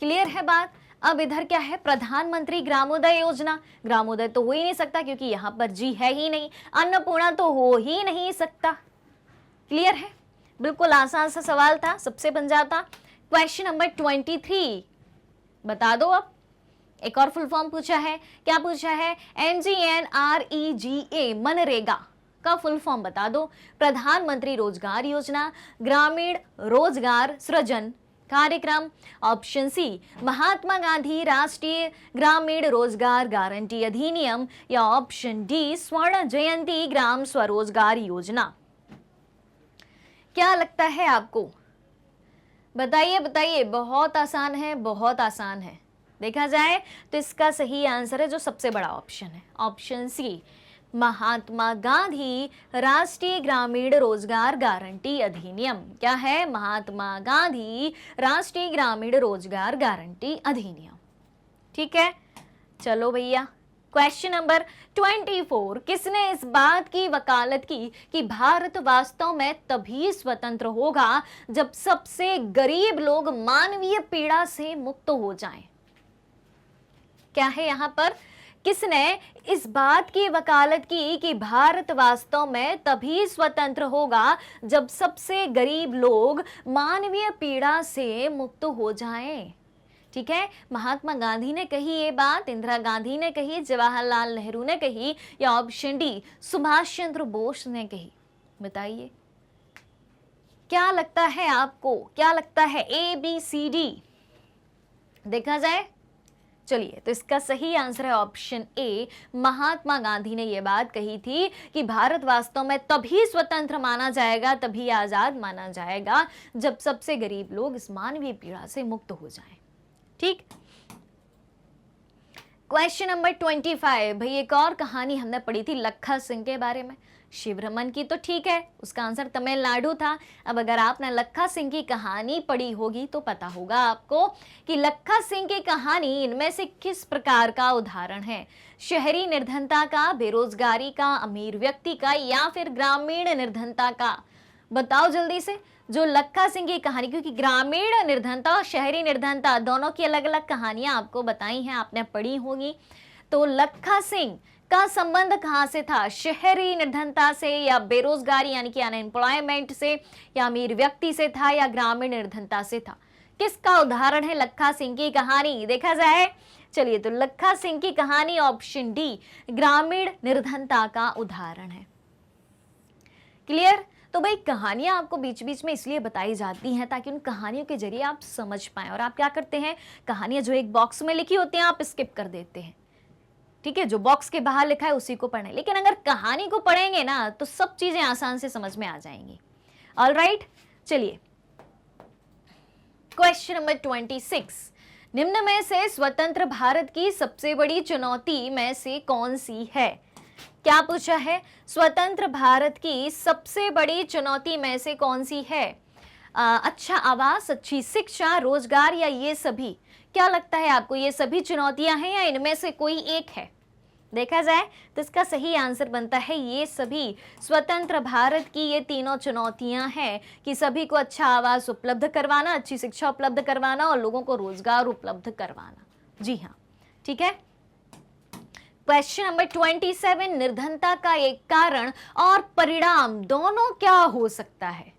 क्लियर है बात? अब इधर क्या है? प्रधानमंत्री ग्रामोदय योजना। ग्रामोदय तो हो ही नहीं सकता क्योंकि यहां पर जी है ही नहीं। अन्नपूर्णा तो हो ही नहीं सकता। क्लियर है? बिल्कुल आसान सा सवाल था, सबसे बन जाता। क्वेश्चन नंबर 23 बता दो। अब एक और फुल फॉर्म पूछा है। क्या पूछा है? MGNREGA, मनरेगा का फुल फॉर्म बता दो। प्रधानमंत्री रोजगार योजना, ग्रामीण रोजगार सृजन कार्यक्रम। ऑप्शन सी महात्मा गांधी राष्ट्रीय ग्रामीण रोजगार गारंटी अधिनियम, या ऑप्शन डी स्वर्ण जयंती ग्राम स्वरोजगार योजना। क्या लगता है आपको? बताइए बताइए, बहुत आसान है, बहुत आसान है। देखा जाए तो इसका सही आंसर है जो सबसे बड़ा ऑप्शन है, ऑप्शन सी, महात्मा गांधी राष्ट्रीय ग्रामीण रोजगार गारंटी अधिनियम। क्या है? महात्मा गांधी राष्ट्रीय ग्रामीण रोजगार गारंटी अधिनियम। ठीक है, चलो भैया, क्वेश्चन नंबर 24, किसने इस बात की वकालत की कि भारत वास्तव में तभी स्वतंत्र होगा जब सबसे गरीब लोग मानवीय पीड़ा से मुक्त हो जाएं? क्या है यहां पर? किसने इस बात की वकालत की कि भारत वास्तव में तभी स्वतंत्र होगा जब सबसे गरीब लोग मानवीय पीड़ा से मुक्त हो जाएं? ठीक है, महात्मा गांधी ने कही ये बात, इंदिरा गांधी ने कही, जवाहरलाल नेहरू ने कही, या ऑप्शन डी, सुभाष चंद्र बोस ने कही? बताइए, क्या लगता है आपको? क्या लगता है? ए, बी, सी, डी? देखा जाए, चलिए, तो इसका सही आंसर है ऑप्शन ए, महात्मा गांधी ने यह बात कही थी कि भारत वास्तव में तभी स्वतंत्र माना जाएगा, तभी आजाद माना जाएगा जब सबसे गरीब लोग इस मानवीय पीड़ा से मुक्त हो जाएं। ठीक, क्वेश्चन नंबर 25, भाई एक और कहानी हमने पढ़ी थी लखा सिंह के बारे में, शिवरमन की, तो ठीक है, उसका आंसर तमिलनाडु था। अब अगर आपने लखा सिंह की कहानी पढ़ी होगी तो पता होगा आपको कि लखा सिंह की कहानी इनमें से किस प्रकार का उदाहरण है? शहरी निर्धनता का, बेरोजगारी का, अमीर व्यक्ति का, या फिर ग्रामीण निर्धनता का? बताओ जल्दी से। जो लखा सिंह की कहानी, क्योंकि ग्रामीण निर्धनता और शहरी निर्धनता दोनों की अलग अलग कहानियां आपको बताई हैं, आपने पढ़ी होगी, तो लखा सिंह का संबंध कहां से था? शहरी निर्धनता से, या बेरोजगारी यानी कि अनएम्प्लॉयमेंट से, या अमीर व्यक्ति से था, या ग्रामीण निर्धनता से था? किसका उदाहरण है लखा सिंह की कहानी? देखा जाए, चलिए, तो लखा सिंह की कहानी ऑप्शन डी, ग्रामीण निर्धनता का उदाहरण है। क्लियर? तो भाई कहानियां आपको बीच बीच में इसलिए बताई जाती हैं ताकि उन कहानियों के जरिए आप समझ पाएं, और आप क्या करते हैं, कहानियां जो एक बॉक्स में लिखी होती हैं आप स्किप कर देते हैं। ठीक है, जो बॉक्स के बाहर लिखा है उसी को पढ़ें, लेकिन अगर कहानी को पढ़ेंगे ना तो सब चीजें आसान से समझ में आ जाएंगी। ऑलराइट, चलिए, क्वेश्चन नंबर 26, निम्न में से स्वतंत्र भारत की सबसे बड़ी चुनौती में से कौन सी है? क्या पूछा है? स्वतंत्र भारत की सबसे बड़ी चुनौती में से कौन सी है? अच्छा आवास, अच्छी शिक्षा, रोजगार, या ये सभी? क्या लगता है आपको, ये सभी चुनौतियां हैं या इनमें से कोई एक है? देखा जाए तो इसका सही आंसर बनता है ये सभी। स्वतंत्र भारत की ये तीनों चुनौतियां हैं कि सभी को अच्छा आवास उपलब्ध करवाना, अच्छी शिक्षा उपलब्ध करवाना और लोगों को रोजगार उपलब्ध करवाना। जी हाँ, ठीक है। क्वेश्चन नंबर 27, निर्धनता का एक कारण और परिणाम दोनों क्या हो सकता है?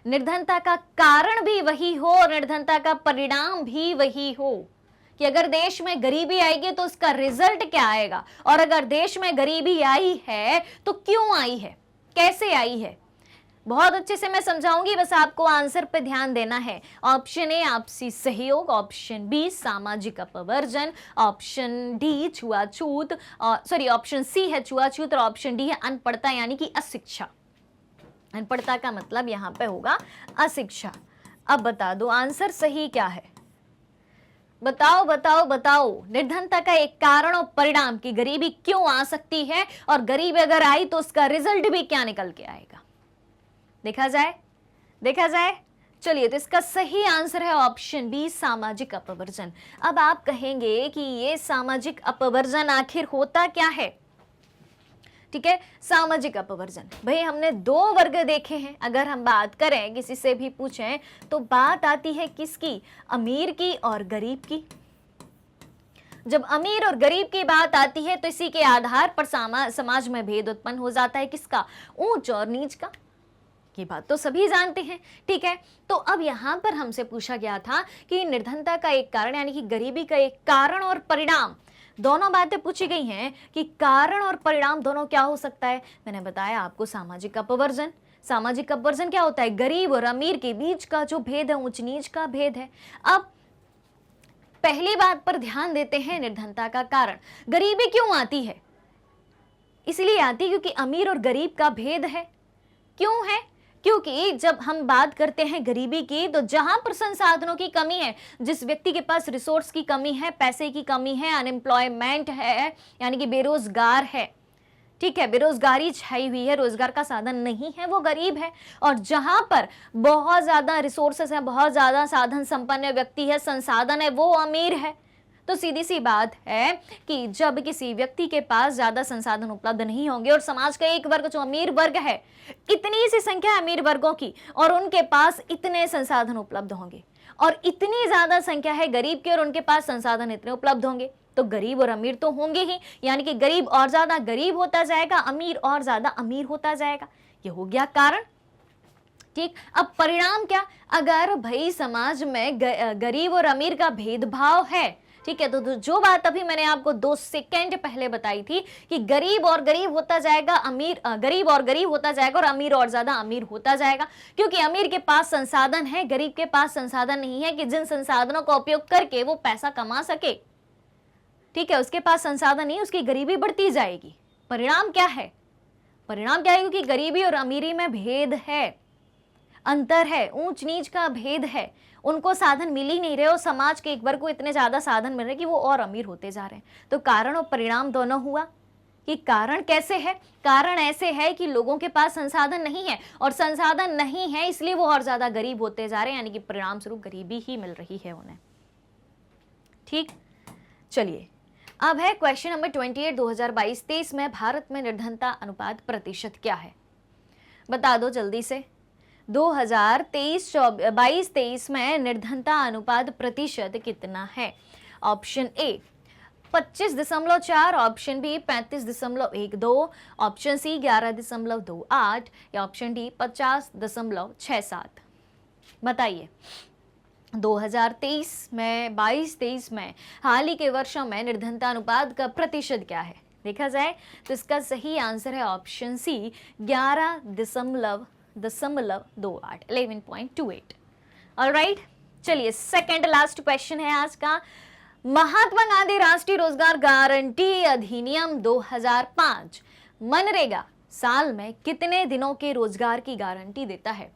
निर्धनता का कारण भी वही हो और निर्धनता का परिणाम भी वही हो, कि अगर देश में गरीबी आएगी तो उसका रिजल्ट क्या आएगा, और अगर देश में गरीबी आई है तो क्यों आई है, कैसे आई है? बहुत अच्छे से मैं समझाऊंगी, बस आपको आंसर पे ध्यान देना है। ऑप्शन ए आपसी सहयोग, ऑप्शन बी सामाजिक अपवर्जन, ऑप्शन डी छुआछूत, सॉरी ऑप्शन सी है छुआछूत, और ऑप्शन डी है अनपढ़ता यानी कि अशिक्षा। अनपढ़ता का मतलब यहाँ पे होगा अशिक्षा। अब बता दो आंसर सही क्या है? बताओ बताओ बताओ, निर्धनता का एक कारण और परिणाम की गरीबी क्यों आ सकती है, और गरीबी अगर आई तो उसका रिजल्ट भी क्या निकल के आएगा? देखा जाए, देखा जाए, चलिए, तो इसका सही आंसर है ऑप्शन बी सामाजिक अपवर्जन। अब आप कहेंगे कि ये सामाजिक अपवर्जन आखिर होता क्या है? ठीक है, सामाजिक अपवर्जन, भाई हमने दो वर्ग देखे हैं। अगर हम बात करें, किसी से भी पूछें तो बात आती है किसकी? अमीर की और गरीब की। जब अमीर और गरीब की बात आती है तो इसी के आधार पर समाज में भेद उत्पन्न हो जाता है। किसका? ऊंच और नीच का। ये बात तो सभी जानते हैं, ठीक है। तो अब यहाँ पर हमसे पूछा गया था कि निर्धनता का एक कारण यानी कि गरीबी का एक कारण और परिणाम, दोनों बातें पूछी गई हैं कि कारण और परिणाम दोनों क्या हो सकता है। मैंने बताया आपको सामाजिक अपवर्जन। सामाजिक अपवर्जन क्या होता है? गरीब और अमीर के बीच का जो भेद है, ऊंच नीच का भेद है। अब पहली बात पर ध्यान देते हैं, निर्धनता का कारण। गरीबी क्यों आती है? इसलिए आती क्योंकि अमीर और गरीब का भेद है। क्यों है? क्योंकि जब हम बात करते हैं गरीबी की, तो जहां पर संसाधनों की कमी है, जिस व्यक्ति के पास रिसोर्स की कमी है, पैसे की कमी है, अनएम्प्लॉयमेंट है, यानी कि बेरोजगार है, ठीक है, बेरोजगारी छाई हुई है, रोजगार का साधन नहीं है, वो गरीब है। और जहां पर बहुत ज्यादा रिसोर्सेस है, बहुत ज्यादा साधन संपन्न व्यक्ति है, संसाधन है, वो अमीर है। तो सीधी सी बात है कि जब किसी व्यक्ति के पास ज्यादा संसाधन उपलब्ध नहीं होंगे और समाज का एक वर्ग जो अमीर वर्ग है, इतनी सी संख्या है अमीर वर्गों की और उनके पास इतने संसाधन उपलब्ध होंगे, और इतनी ज्यादा संख्या है गरीब की और उनके पास संसाधन इतने उपलब्ध होंगे, तो गरीब और अमीर तो होंगे ही, यानी कि गरीब और ज्यादा गरीब होता जाएगा, अमीर और ज्यादा अमीर होता जाएगा। ये हो गया कारण। ठीक, अब परिणाम क्या? अगर भाई समाज में गरीब और अमीर का भेदभाव है, ठीक है, तो जो बात अभी मैंने आपको 2 सेकंड पहले बताई थी कि गरीब और गरीब होता जाएगा, अमीर गरीब और गरीब होता जाएगा और अमीर और ज्यादा अमीर होता जाएगा, क्योंकि अमीर के पास संसाधन है, गरीब के पास संसाधन नहीं है कि जिन संसाधनों का उपयोग करके वो पैसा कमा सके। ठीक है, उसके पास संसाधन नहीं, उसकी गरीबी बढ़ती जाएगी। परिणाम क्या है? परिणाम क्या है? क्योंकि गरीबी और अमीरी में भेद है, अंतर है, ऊंच नीच का भेद है, उनको साधन मिल ही नहीं रहे और समाज के एक वर्ग को इतने ज्यादा साधन मिल रहे कि वो और अमीर होते जा रहे हैं। तो कारण और परिणाम दोनों हुआ। कि कारण कैसे है? कारण ऐसे है कि लोगों के पास संसाधन नहीं है, और संसाधन नहीं है इसलिए वो और ज्यादा गरीब होते जा रहे हैं, यानी कि परिणाम स्वरूप गरीबी ही मिल रही है उन्हें। ठीक, चलिए अब है क्वेश्चन नंबर 28 2022-23 में भारत में निर्धनता अनुपात प्रतिशत क्या है? बता दो जल्दी से। 2023-22-23 में निर्धनता अनुपात प्रतिशत कितना है? Option A 25.4, option B 35.12, option C 11.28 या ऑप्शन डी 50.67। बताइए 2023 में 22-23 में हाल ही के वर्षों में निर्धनता अनुपात का प्रतिशत क्या है? देखा जाए तो इसका सही आंसर है ऑप्शन सी 11.28, 11.28। ऑलराइट, चलिए सेकंड लास्ट क्वेश्चन है आज का। महात्मा गांधी राष्ट्रीय रोजगार गारंटी अधिनियम 2005 मनरेगा साल में कितने दिनों के रोजगार की गारंटी देता है?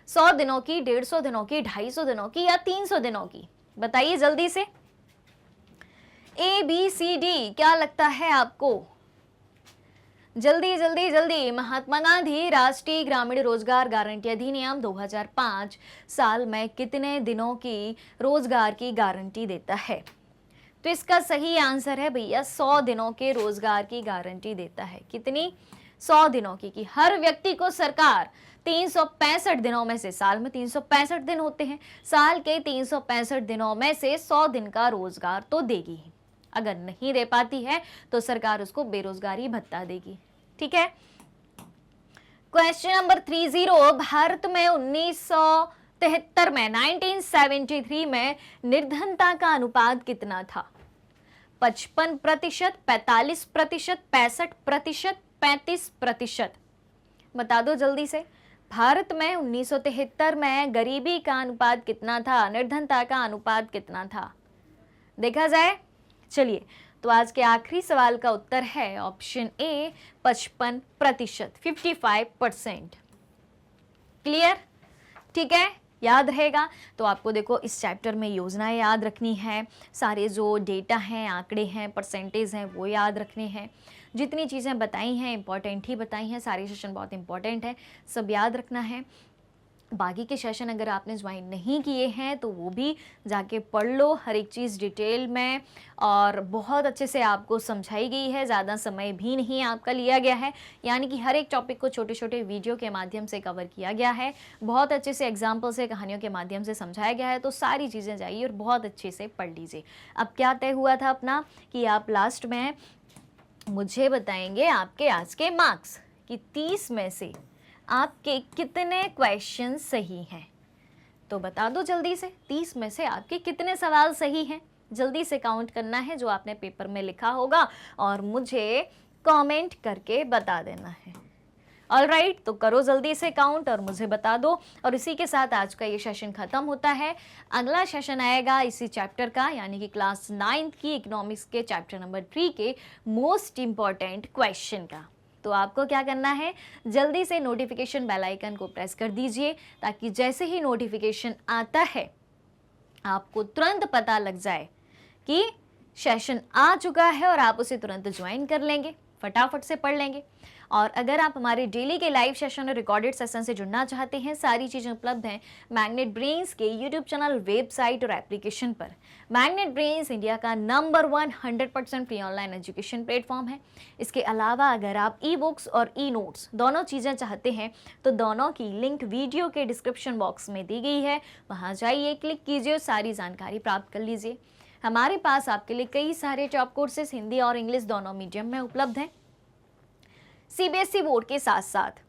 100 दिनों की, 150 दिनों की, 250 दिनों की या 300 दिनों की? बताइए जल्दी से। ए बी सी डी क्या लगता है आपको? जल्दी जल्दी जल्दी। महात्मा गांधी राष्ट्रीय ग्रामीण रोजगार गारंटी अधिनियम 2005 साल में कितने दिनों की रोजगार की गारंटी देता है? तो इसका सही आंसर है भैया 100 दिनों के रोजगार की गारंटी देता है। कितनी? 100 दिनों की। कि हर व्यक्ति को सरकार 365 दिनों में से, साल में 365 दिन होते हैं, साल के 365 दिनों में से 100 दिन का रोजगार तो देगी। अगर नहीं दे पाती है तो सरकार उसको बेरोजगारी भत्ता देगी। ठीक है। क्वेश्चन नंबर 30, भारत में 1973 में 1973 में निर्धनता का अनुपात कितना था? 55%, 45%, 65%, 35%। बता दो जल्दी से। भारत में 1973 में गरीबी का अनुपात कितना था? निर्धनता का अनुपात कितना था? देखा जाए। चलिए, तो आज के आखिरी सवाल का उत्तर है ऑप्शन ए 55%, 55%। क्लियर? ठीक है, याद रहेगा। तो आपको देखो इस चैप्टर में योजनाएं याद रखनी है, सारे जो डेटा हैं, आंकड़े हैं, परसेंटेज हैं, वो याद रखने हैं। जितनी चीज़ें बताई हैं इंपॉर्टेंट ही बताई हैं, सारे सेशन बहुत इंपॉर्टेंट है, सब याद रखना है। बाकी के सेशन अगर आपने ज्वाइन नहीं किए हैं तो वो भी जाके पढ़ लो, हर एक चीज़ डिटेल में, और बहुत अच्छे से आपको समझाई गई है। ज़्यादा समय भी नहीं आपका लिया गया है, यानी कि हर एक टॉपिक को छोटे छोटे वीडियो के माध्यम से कवर किया गया है, बहुत अच्छे से एग्जाम्पल से, कहानियों के माध्यम से समझाया गया है। तो सारी चीज़ें जाइए और बहुत अच्छे से पढ़ लीजिए। अब क्या तय हुआ था अपना कि आप लास्ट में मुझे बताएंगे आपके आज के मार्क्स कि 30 में से आपके कितने क्वेश्चन सही हैं। तो बता दो जल्दी से, 30 में से आपके कितने सवाल सही हैं? जल्दी से काउंट करना है जो आपने पेपर में लिखा होगा और मुझे कमेंट करके बता देना है। ऑलराइट, तो करो जल्दी से काउंट और मुझे बता दो। और इसी के साथ आज का ये सेशन खत्म होता है। अगला सेशन आएगा इसी चैप्टर का, यानी कि क्लास 9th की इकोनॉमिक्स के चैप्टर नंबर 3 के मोस्ट इम्पॉर्टेंट क्वेश्चन का। तो आपको क्या करना है, जल्दी से नोटिफिकेशन बेल आइकन को प्रेस कर दीजिए, ताकि जैसे ही नोटिफिकेशन आता है आपको तुरंत पता लग जाए कि सेशन आ चुका है और आप उसे तुरंत ज्वाइन कर लेंगे, फटाफट से पढ़ लेंगे। और अगर आप हमारे डेली के लाइव सेशन और रिकॉर्डेड सेशन से जुड़ना चाहते हैं, सारी चीज़ें उपलब्ध हैं मैग्नेट ब्रेन्स के यूट्यूब चैनल, वेबसाइट और एप्लीकेशन पर। मैग्नेट ब्रेन्स इंडिया का number 1 100% free online education platform है। इसके अलावा अगर आप ई बुक्स और ई नोट्स दोनों चीज़ें चाहते हैं तो दोनों की लिंक वीडियो के डिस्क्रिप्शन बॉक्स में दी गई है, वहाँ जाइए, क्लिक कीजिए और सारी जानकारी प्राप्त कर लीजिए। हमारे पास आपके लिए कई सारे टॉप कोर्सेज हिंदी और इंग्लिश दोनों मीडियम में उपलब्ध हैं। सीबीएसई बोर्ड के साथ साथ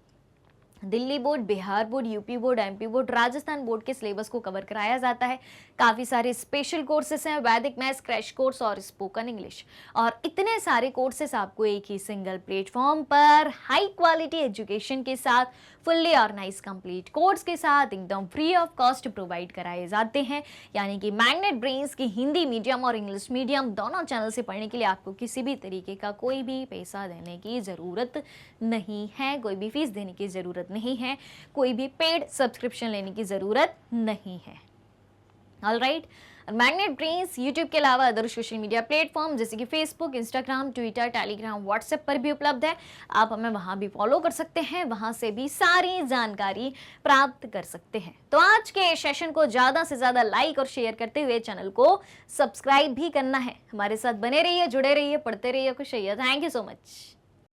Delhi board, Bihar board, UP board, MP board, Rajasthan board के सिलेबस को कवर कराया जाता है। काफ़ी सारे स्पेशल कोर्सेस हैं, वैदिक मैथ्स, क्रैश कोर्स और स्पोकन इंग्लिश, और इतने सारे कोर्सेस आपको एक ही सिंगल प्लेटफॉर्म पर हाई क्वालिटी एजुकेशन के साथ, फुल्ली ऑर्गेनाइज कंप्लीट कोर्स के साथ एकदम फ्री ऑफ कॉस्ट प्रोवाइड कराए जाते हैं। यानी कि मैग्नेट ब्रेन्स की हिंदी मीडियम और इंग्लिश मीडियम दोनों चैनल से पढ़ने के लिए आपको किसी भी तरीके का कोई भी पैसा देने की ज़रूरत नहीं है, कोई भी फीस देने की ज़रूरत नहीं है, कोई भी पेड सब्सक्रिप्शन लेने की ज़रूरत नहीं है। ऑलराइट, मैग्नेट ब्रेन्स यूट्यूब के अलावा अदर सोशल मीडिया प्लेटफॉर्म जैसे कि Facebook, Instagram, Twitter, Telegram, WhatsApp पर भी उपलब्ध है। आप हमें वहां भी फॉलो कर सकते हैं, वहां से भी सारी जानकारी प्राप्त कर सकते हैं। तो आज के सेशन को ज़्यादा से ज़्यादा लाइक और शेयर करते हुए चैनल को सब्सक्राइब भी करना है। हमारे साथ बने रहिए, जुड़े रहिए, पढ़ते रहिए, खुश रहिए। Thank you so much.